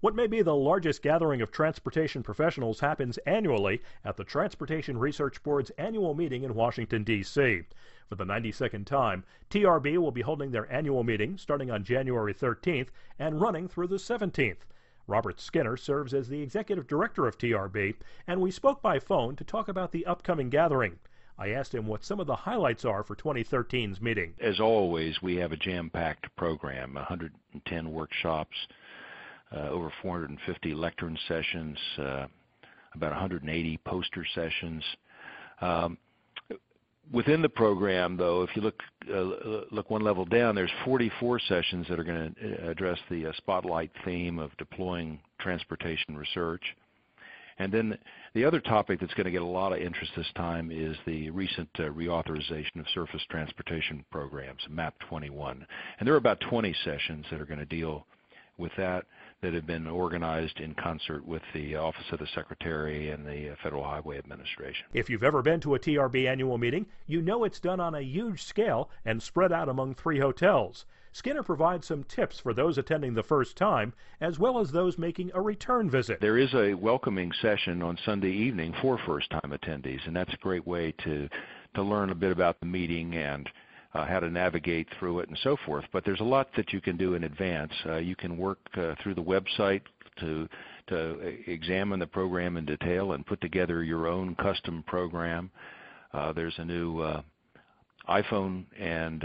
What may be the largest gathering of transportation professionals happens annually at the Transportation Research Board's annual meeting in Washington, D.C. For the 92nd time, TRB will be holding their annual meeting starting on January 13th and running through the 17th. Robert Skinner serves as the executive director of TRB, and we spoke by phone to talk about the upcoming gathering. I asked him what some of the highlights are for 2013's meeting. As always, we have a jam-packed program, 110 workshops, over 450 lectern sessions, about 180 poster sessions. Within the program, though, if you look one level down, there's 44 sessions that are going to address the spotlight theme of deploying transportation research. And then the other topic that's going to get a lot of interest this time is the recent reauthorization of surface transportation programs, MAP 21. And there are about 20 sessions that are going to deal with that have been organized in concert with the Office of the Secretary and the Federal Highway Administration. If you've ever been to a TRB annual meeting, you know it's done on a huge scale and spread out among 3 hotels. Skinner provides some tips for those attending the first time, as well as those making a return visit. There is a welcoming session on Sunday evening for first-time attendees, and that's a great way to learn a bit about the meeting and how to navigate through it and so forth. But there's a lot that you can do in advance. You can work through the website to examine the program in detail and put together your own custom program. There's a new iPhone and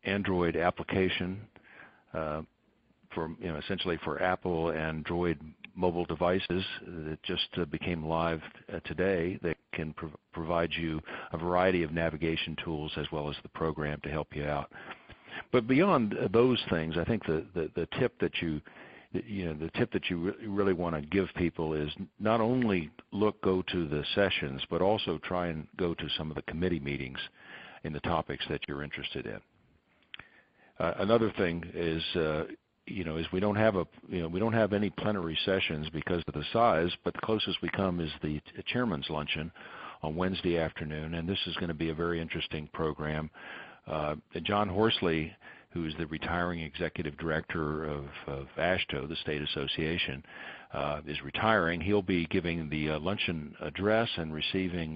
Android application for essentially for Apple and Android mobile devices that just became live today that can provide you a variety of navigation tools as well as the program to help you out. But beyond those things, I think the tip that you really want to give people is not only go to the sessions, but also try and go to some of the committee meetings in the topics that you're interested in. Another thing is we don't have any plenary sessions because of the size, but the closest we come is the Chairman's Luncheon on Wednesday afternoon, and this is going to be a very interesting program. John Horsley, who's the retiring executive director of AASHTO, the state association, is retiring. He'll be giving the luncheon address and receiving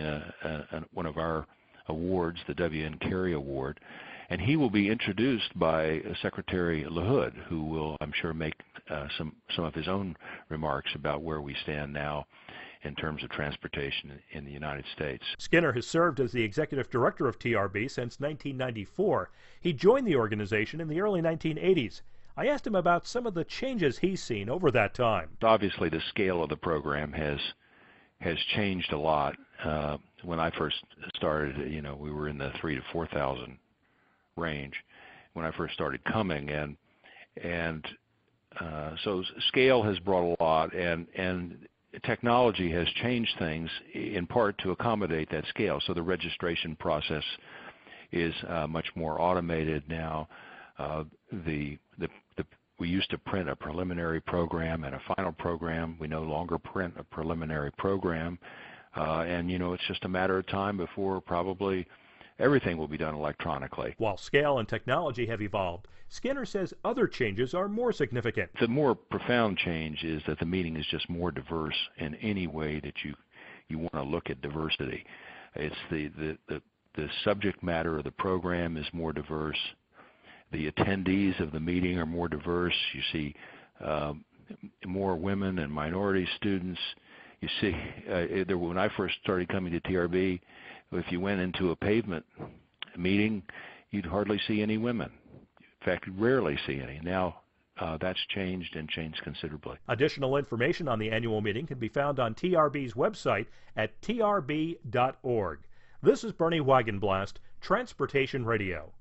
one of our awards, the W.N. Carey Award. And he will be introduced by Secretary LaHood, who will, I'm sure, make some of his own remarks about where we stand now in terms of transportation in the United States. Skinner has served as the executive director of TRB since 1994. He joined the organization in the early 1980s. I asked him about some of the changes he's seen over that time. Obviously, the scale of the program has changed a lot. When I first started, we were in the 3,000 to 4,000 range when I first started coming, and so scale has brought a lot, and technology has changed things in part to accommodate that scale. So the registration process is much more automated now. We used to print a preliminary program and a final program. We no longer print a preliminary program, and it's just a matter of time before probably everything will be done electronically. While scale and technology have evolved, Skinner says other changes are more significant. The more profound change is that the meeting is just more diverse in any way that you want to look at diversity. It's the subject matter of the program is more diverse. The attendees of the meeting are more diverse. You see more women and minority students. You see, when I first started coming to TRB, if you went into a pavement meeting, you'd hardly see any women. In fact, you'd rarely see any. Now, that's changed and changed considerably. Additional information on the annual meeting can be found on TRB's website at trb.org. This is Bernie Wagenblast, Transportation Radio.